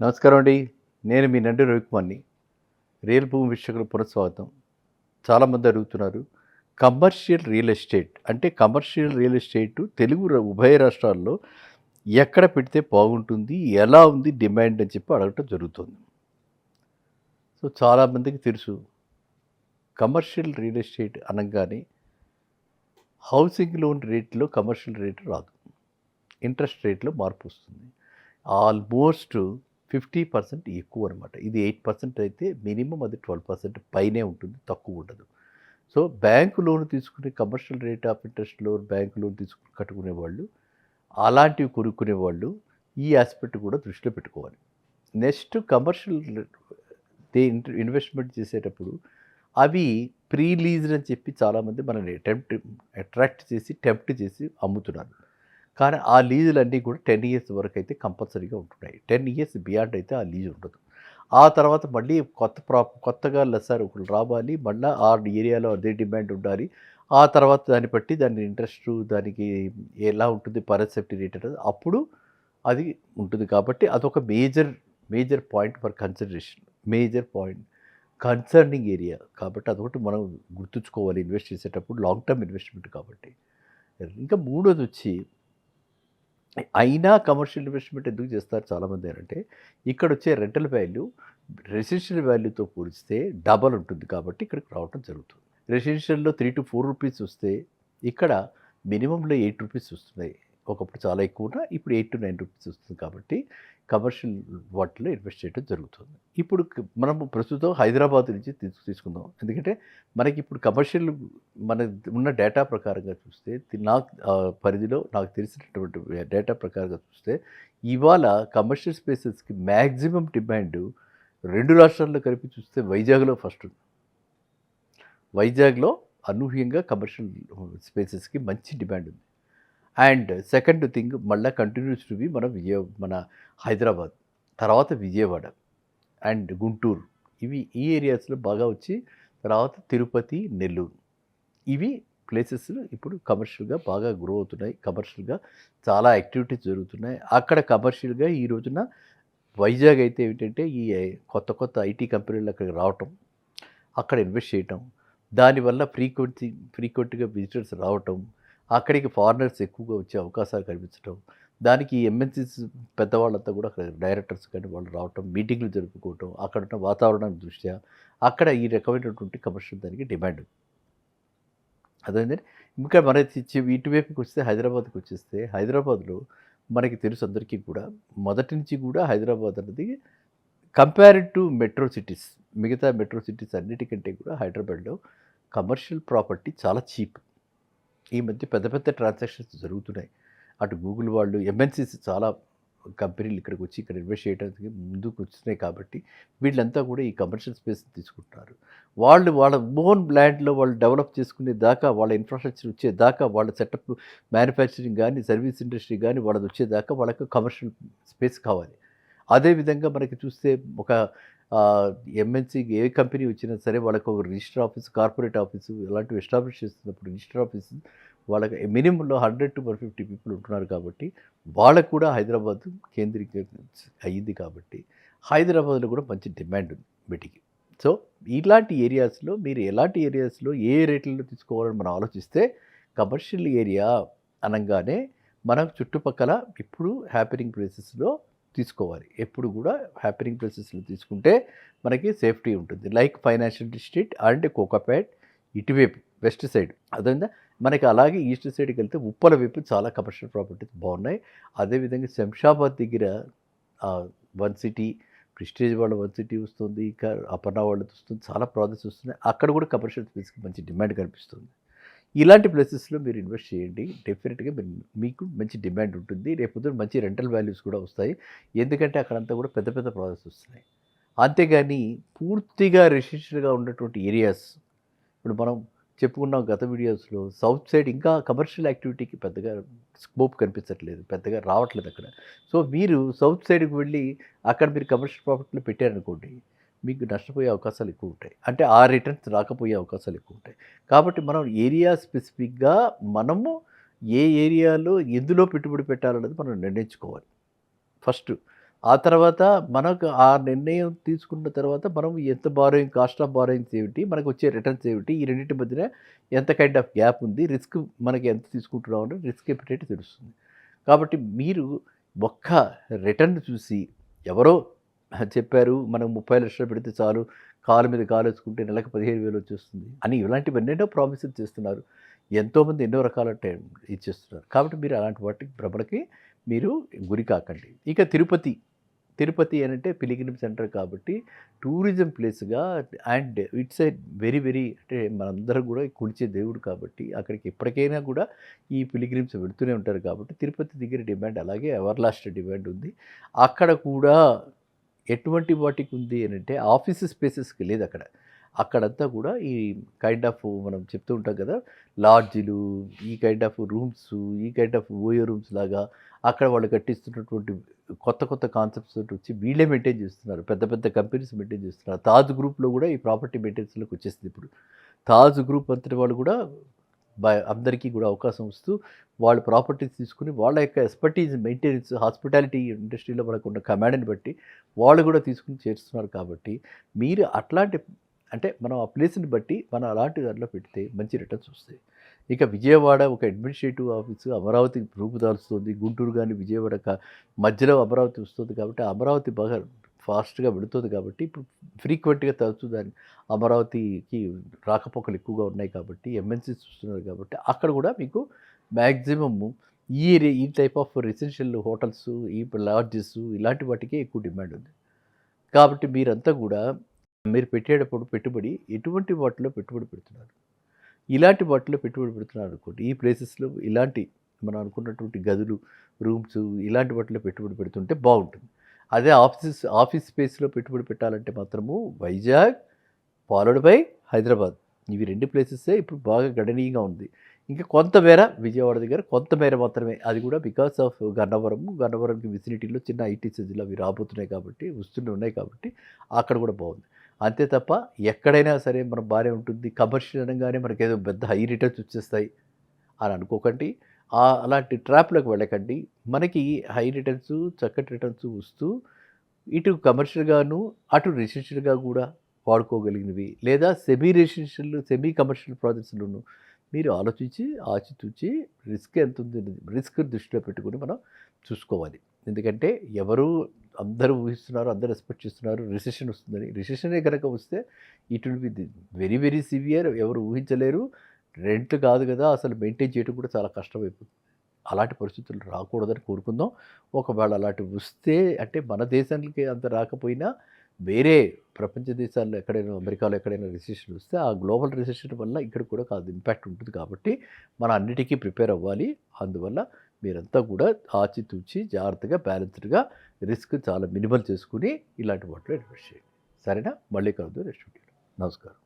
నమస్కారం అండి. నేను మీ నండి రవికుమార్‌ని. రియల్ భూమి వీక్షకులకు పునఃస్వాగతం. చాలామంది అడుగుతున్నారు. కమర్షియల్ రియల్ ఎస్టేట్ అంటే కమర్షియల్ రియల్ ఎస్టేట్ తెలుగు ఉభయ రాష్ట్రాల్లో ఎక్కడ పెడితే బాగుంటుంది? ఎలా ఉంది డిమాండ్ అని చెప్పి అడగటం జరుగుతుంది. సో, చాలామందికి తెలుసు. కమర్షియల్ రియల్ ఎస్టేట్ అనంగానే హౌసింగ్ లోన్ రేట్‌లో కమర్షియల్ రేట్ రాదు. ఇంట్రెస్ట్ రేట్‌లో మార్పొస్తుంది. ఆల్మోస్ట్ 50% ఎక్కువనమాట. ఇది 8% అయితే మినిమమ్ అది 12% పైనే ఉంటుంది. తక్కువుండదు. సో, బ్యాంక్ లోన్ తీసుకునే కమర్షియల్ రేట్ ఆఫ్ ఇంట్రెస్ట్‌లో బ్యాంక్ లోన్ తీసుకొని కట్టుకునేవాళ్ళు, అలాంటివి కొనుక్కునేవాళ్ళు ఈ యాస్పెక్ట్ కూడా దృష్టిలో పెట్టుకోవాలి. నెక్స్ట్ కమర్షియల్ ఇన్వెస్ట్‌మెంట్ చేసేటప్పుడు అవి ప్రీ లీజ్డ్ అని చెప్పి చాలామంది మనల్ని అట్రాక్ట్ చేసి, టెంప్ట్ చేసి అమ్ముతున్నారు. కానీ ఆ లీజులన్నీ కూడా 10 ఇయర్స్ వరకు అయితే కంపల్సరీగా ఉంటున్నాయి. 10 ఇయర్స్ బియాండ్ అయితే ఆ లీజ్ ఉండదు. ఆ తర్వాత మళ్ళీ కొత్తగా లెస్సార్ ఒకళ్ళు రావాలి. మళ్ళా ఆ ఏరియాలో అదే డిమాండ్ ఉండాలి. ఆ తర్వాత దాన్ని బట్టి దాని ఇంట్రెస్టు దానికి ఎలా ఉంటుంది సేఫ్టీ రేట్ అనేది అప్పుడు అది ఉంటుంది. కాబట్టి అదొక major point for consideration. Major point concerning area. కాబట్టి అదొకటి మనం గుర్తుంచుకోవాలి ఇన్వెస్ట్ చేసేటప్పుడు లాంగ్ టర్మ్ ఇన్వెస్ట్‌మెంట్ కాబట్టి. ఇంకా మూడోదొచ్చి అయినా కమర్షియల్ ఇన్వెస్ట్‌మెంట్ ఎందుకు చేస్తారు చాలామంది అంటే, ఇక్కడొచ్చే రెంటల్ వాల్యూ రెసిడెన్షియల్ వాల్యూతో పోలిస్తే డబల్ ఉంటుంది కాబట్టి ఇక్కడికి రావటం జరుగుతుంది. రెసిడెన్షియల్‌లో ₹3-4 వస్తే ఇక్కడ మినిమమ్‌లో ₹8 వస్తున్నాయి. ఒకప్పుడు చాలా ఎక్కువ ఉన్నా ఇప్పుడు ₹8-9 వస్తుంది కాబట్టి కమర్షియల్ వాటిలో ఇన్వెస్ట్ చేయడం జరుగుతుంది. ఇప్పుడు మనము ప్రస్తుతం హైదరాబాద్ నుంచి తీసుకుందాం. ఎందుకంటే మనకి ఇప్పుడు కమర్షియల్ మన ఉన్న డేటా ప్రకారంగా చూస్తే పరిధిలో నాకు తెలిసినటువంటి డేటా ప్రకారంగా చూస్తే ఇవాళ కమర్షియల్ స్పేసెస్‌కి మ్యాక్సిమం డిమాండ్ 2 రాష్ట్రాల్లో కలిపి చూస్తే వైజాగ్‌లో ఫస్ట్ ఉంది. వైజాగ్‌లో అనూహ్యంగా కమర్షియల్ స్పేసెస్‌కి మంచి డిమాండ్ ఉంది. అండ్ సెకండ్ థింగ్ మళ్ళా కంటిన్యూస్ టు బి మన హైదరాబాద్, తర్వాత విజయవాడ అండ్ గుంటూరు. ఈ ఏరియాస్‌లో బాగా వచ్చి తర్వాత తిరుపతి, నెల్లూరు. ఇవి ప్లేసెస్ ఇప్పుడు కమర్షియల్‌గా బాగా గ్రో అవుతున్నాయి. కమర్షియల్‌గా చాలా యాక్టివిటీస్ జరుగుతున్నాయి. అక్కడ కమర్షియల్‌గా ఈ రోజున వైజాగ్ అయితే ఏంటంటే ఈ కొత్త ఐటీ కంపెనీలు అక్కడికి రావటం, అక్కడ ఇన్వెస్ట్ చేయటం, దానివల్ల ఫ్రీక్వెంట్‌గా విజిటర్స్ రావటం, అక్కడికి ఫారినర్స్ ఎక్కువగా వచ్చే అవకాశాలు కనిపించడం, దానికి ఎంఎన్‌సీస్ పెద్దవాళ్ళంతా కూడా అక్కడ డైరెక్టర్స్ కానీ వాళ్ళు రావటం, మీటింగ్‌లు జరుపుకోవటం, అక్కడున్న వాతావరణం దృష్ట్యా అక్కడ ఈ రకమైనటువంటి కమర్షియల్ దానికి డిమాండ్. అదేంటంటే ఇంకా మన ఇటువైపుకి వస్తే హైదరాబాద్‌కి వచ్చేస్తే హైదరాబాద్‌లో మనకి తెలుసు అందరికీ కూడా మొదటి నుంచి కూడా హైదరాబాద్ అన్నది కంపేర్డ్ టు మెట్రో సిటీస్, మిగతా మెట్రో సిటీస్ అన్నిటికంటే కూడా హైదరాబాద్‌లో కమర్షియల్ ప్రాపర్టీ చాలా చీప్. ఈ మధ్య పెద్ద ట్రాన్సాక్షన్స్ జరుగుతున్నాయి. అటు గూగుల్ వాళ్ళు ఎంఎన్‌సీస్ చాలా కంపెనీలు ఇక్కడికి వచ్చి ఇక్కడ ఇన్వెస్ట్ చేయడానికి ముందుకు వస్తున్నాయి కాబట్టి వీళ్ళంతా కూడా ఈ కమర్షియల్ స్పేస్‌ని తీసుకుంటున్నారు. వాళ్ళ ఓన్ ల్యాండ్‌లో వాళ్ళు డెవలప్ చేసుకునే దాకా, వాళ్ళ ఇన్‌ఫ్రాస్ట్రక్చర్ వచ్చేదాకా, వాళ్ళ సెటప్ మ్యానుఫ్యాక్చరింగ్ గానీ, సర్వీస్ ఇండస్ట్రీ గానీ వాళ్ళది వచ్చేదాకా వాళ్ళకి కమర్షియల్ స్పేస్ కావాలి. అదేవిధంగా మనకి చూస్తే ఒక ఎంఎన్‌సీ ఏ కంపెనీ వచ్చినా సరే వాళ్ళకి ఒక రిజిస్టర్ ఆఫీస్, కార్పొరేట్ ఆఫీసు ఇలాంటివి ఎస్టాబ్లిష్ చేస్తున్నప్పుడు రిజిస్టర్ ఆఫీస్ వాళ్ళకి మినిమంలో 100-150 పీపుల్ ఉంటున్నారు కాబట్టి వాళ్ళకు కూడా హైదరాబాద్ అయ్యింది కాబట్టి హైదరాబాద్లో కూడా మంచి డిమాండ్ ఉంది వీటికి. సో, ఇలాంటి ఏరియాస్‌లో మీరు ఎలాంటి ఏరియాస్‌లో ఏ రేట్లలో తీసుకోవాలని మనం ఆలోచిస్తే కమర్షియల్ ఏరియా అనంగానే మనం చుట్టుపక్కల ఇప్పుడు హ్యాపెనింగ్ ప్లేసెస్‌లో తీసుకోవాలి. ఎప్పుడు కూడా హ్యాపెనింగ్ ప్లేసెస్‌లో తీసుకుంటే మనకి సేఫ్టీ ఉంటుంది. Like financial district and Kokapet ఇటువైపు వెస్ట్ సైడ్ అర్థమైందా? మనకి అలాగే ఈస్ట్ సైడ్‌కి వెళ్తే ఉప్పల వైపు చాలా కమర్షియల్ ప్రాపర్టీస్ బాగున్నాయి. అదేవిధంగా శంషాబాద్ దగ్గర వన్ సిటీ, ప్రెస్టీజ్ వాళ్ళ వన్ సిటీ వస్తుంది. ఇంకా అపర్ణ వాళ్ళది వస్తుంది. చాలా ప్రాజెక్ట్స్ వస్తున్నాయి. అక్కడ కూడా కమర్షియల్ స్పేస్‌కి మంచి డిమాండ్ కనిపిస్తుంది. ఇలాంటి ప్లేసెస్‌లో మీరు ఇన్వెస్ట్ చేయండి. డెఫినిట్‌గా మీకు మంచి డిమాండ్ ఉంటుంది. రేపొద్దున మంచి రెంటల్ వాల్యూస్ కూడా వస్తాయి. ఎందుకంటే అక్కడంతా కూడా పెద్ద ప్రాజెక్ట్స్ వస్తున్నాయి. అంతేగాని పూర్తిగా రెసిడెన్షియల్‌గా ఉన్నటువంటి ఏరియాస్ ఇప్పుడు మనం చెప్పుకున్నాం గత వీడియోస్‌లో సౌత్ సైడ్ ఇంకా కమర్షియల్ యాక్టివిటీకి పెద్దగా స్కోప్ కనిపించట్లేదు. పెద్దగా రావట్లేదు అక్కడ. సో, మీరు సౌత్ సైడ్‌కి వెళ్ళి అక్కడ మీరు కమర్షియల్ ప్రాపర్టీలు పెట్టారనుకోండి, మీకు నష్టపోయే అవకాశాలు ఎక్కువ ఉంటాయి. అంటే ఆ రిటర్న్స్ రాకపోయే అవకాశాలు ఎక్కువ ఉంటాయి. కాబట్టి మనం ఏరియా స్పెసిఫిక్‌గా మనము ఏ ఏరియాలో ఎందులో పెట్టుబడి పెట్టాలన్నది మనం నిర్ణయించుకోవాలి ఫస్ట్. ఆ తర్వాత మనకు ఆ నిర్ణయం తీసుకున్న తర్వాత మనం ఎంత బారోయింగ్, కాస్ట్ ఆఫ్ బారోయింగ్స్ ఏమిటి, మనకొచ్చే రిటర్న్స్ ఏమిటి, ఈ రెండిటి మధ్యన ఎంత కైండ్ ఆఫ్ గ్యాప్ ఉంది, రిస్క్ మనకి ఎంత తీసుకుంటున్నాం అంటే రిస్క్ ఎపిటైట్ తెలుస్తుంది. కాబట్టి మీరు ఒక్క రిటర్న్ చూసి ఎవరో చెప్పారు మనం 30,00,000 పెడితే చాలు, కాలు మీద కాలేసుకుంటే నెలకు 15,000 వచ్చేస్తుంది అని ఇలాంటివెన్నెన్నో ప్రామిసెస్ చేస్తున్నారు. ఎంతోమంది ఎన్నో రకాల ఇచ్చేస్తున్నారు. కాబట్టి మీరు అలాంటి వాటికి భ్రమలకి మీరు గురి కాకండి. ఇక తిరుపతి. తిరుపతి అనంటే పిలిగ్రిమ్ సెంటర్ కాబట్టి టూరిజం ప్లేస్‌గా and it's a very very అంటే మనందరం కూడా కొలిచే దేవుడు కాబట్టి అక్కడికి ఎప్పటికైనా కూడా ఈ పిలిగ్రిమ్స్ వెళ్తూనే ఉంటారు కాబట్టి తిరుపతి దగ్గర డిమాండ్ అలాగే ఎవర్ లాస్ట్ డిమాండ్ ఉంది. అక్కడ కూడా ఎటువంటి వాటికి ఉంది అనంటే ఆఫీస్ స్పేసెస్‌కి లేదక్కడ. అక్కడంతా కూడా ఈ కైండ్ ఆఫ్ మనం చెప్తూ ఉంటాం కదా! లాడ్జిలు, ఈ కైండ్ ఆఫ్ రూమ్సు, ఈ కైండ్ ఆఫ్ ఓయో రూమ్స్ లాగా అక్కడ వాళ్ళు కట్టిస్తున్నటువంటి కొత్త కొత్త కాన్సెప్ట్స్ తోటొచ్చి వీళ్ళే మెయింటైన్ చేస్తున్నారు. పెద్ద పెద్ద కంపెనీస్ మెయింటైన్ చేస్తున్నారు. తాజ్ గ్రూప్‌లో కూడా ఈ ప్రాపర్టీ మెయింటెనెన్స్‌లోకి వచ్చేసింది ఇప్పుడు. తాజ్ గ్రూప్ అంతటి వాళ్ళు కూడా అందరికీ కూడా అవకాశం ఇస్తూ వాళ్ళు ప్రాపర్టీస్ తీసుకొని వాళ్ళ యొక్క ఎక్స్‌పర్టీస్ మెయింటెనెన్స్ హాస్పిటాలిటీ ఇండస్ట్రీలో మనకున్న కమాండ్‌ని బట్టి వాళ్ళు కూడా తీసుకొని చేస్తున్నారు కాబట్టి మీరు అట్లాంటి అంటే మనం ఆ ప్లేస్‌ని బట్టి మనం అలాంటి దాంట్లో పెడితే మంచి రిటర్న్స్ వస్తాయి. ఇక విజయవాడ ఒక అడ్మినిస్ట్రేటివ్ ఆఫీసు అమరావతి రూపుదాల్చుతుంది. గుంటూరు గాని, విజయవాడ మధ్యలో అమరావతి వస్తుంది కాబట్టి అమరావతి బాగా ఫాస్ట్‌గా వెళుతుంది కాబట్టి ఇప్పుడు ఫ్రీక్వెంట్‌గా తరచూ దాన్ని అమరావతికి రాకపోకలు ఎక్కువగా ఉన్నాయి కాబట్టి ఎంఎన్‌సీస్ చూస్తున్నారు కాబట్టి అక్కడ కూడా మీకు మాక్సిమము ఈ టైప్ ఆఫ్ రెసిడెన్షియల్ హోటల్స్, ఈ లాడ్జెస్ ఇలాంటి వాటికే ఎక్కువ డిమాండ్ ఉంది. కాబట్టి మీరంతా కూడా మీరు పెట్టేటప్పుడు పెట్టుబడి ఎటువంటి వాటిలో పెట్టుబడి పెడుతున్నారు? ఇలాంటి వాటిలో పెట్టుబడి పెడుతున్నారనుకోండి, ఈ ప్లేసెస్‌లో ఇలాంటి మనం అనుకున్నటువంటి గదులు, రూమ్స్ ఇలాంటి వాటిలో పెట్టుబడి పెడుతుంటే బావుంటుంది. అదే ఆఫీస్ స్పేస్‌లో పెట్టుబడి పెట్టాలంటే మాత్రము వైజాగ్, ఫాలోడ్ బై హైదరాబాద్. ఇవి 2 ప్లేసెసే ఇప్పుడు బాగా గణనీయంగా ఉంది. ఇంకా కొంతమేర విజయవాడ దగ్గర కొంతమేర మాత్రమే. అది కూడా బికాస్ ఆఫ్ గన్నవరంకి విసినిటీలో చిన్న ఐటీసీలు అవి రాబోతున్నాయి కాబట్టి, ఉన్నాయి కాబట్టి అక్కడ కూడా బావుంది. అంతే తప్ప ఎక్కడైనా సరే మనం బానే ఉంటుంది. కమర్షియల్ అనంగానే మనకేదో పెద్ద హై రిటర్న్స్ వచ్చేస్తాయి అని అనుకోకండి. అలాంటి ట్రాప్‌లోకి వెళ్ళకండి. మనకి హై రిటర్న్స్, చక్కటి రిటర్న్స్ వస్తూ ఇటు కమర్షియల్‌గాను, అటు రెసిడెన్షియల్‌గా గూడా వాడుకోగలిగినవి లేదా సెమీ కమర్షియల్ ప్రాజెక్ట్స్‌లోను మీరు ఆలోచించి, ఆచితూచి రిస్క్ ఎంతుంది రిస్క్ దృష్టిలో పెట్టుకొని మనం చూసుకోవాలి. ఎందుకంటే అందరూ ఊహిస్తున్నారు, అందరూ ఎక్స్‌పెక్ట్ చేస్తున్నారు రిసెషన్ వస్తుందని. రిసెషనే గనక వస్తే it will be very very severe. ఎవరు ఊహించలేరు. రెంట్ కాదు గదా! అసలు మెయింటైన్ చేయడం కూడా చాలా కష్టమైపోతుంది. అలాంటి పరిస్థితులు రాకూడదని కోరుకుందాం. ఒకవేళ అలాంటివి వస్తే అంటే మన దేశానికి అంత రాకపోయినా వేరే ప్రపంచ దేశాల్లో ఎక్కడైనా అమెరికాలో ఎక్కడైనా రిసెషన్ వస్తే ఆ గ్లోబల్ రిసెషన్ వల్ల ఇక్కడ కూడా కాదు ఇంపాక్ట్ ఉంటుంది కాబట్టి మనం అన్నిటికీ ప్రిపేర్ అవ్వాలి. అందువల్ల మీరంతా కూడా ఆచితూచి జాగ్రత్తగా బ్యాలెన్స్డ్‌గా రిస్క్ చాలా మినిమల్ చేసుకొని ఇలాంటి వాటిలో ఇన్వెస్ట్ చేయండి. సరేనా? మళ్ళీ కలుద్దాం నెక్స్ట్ వీడియోలో. నమస్కారం.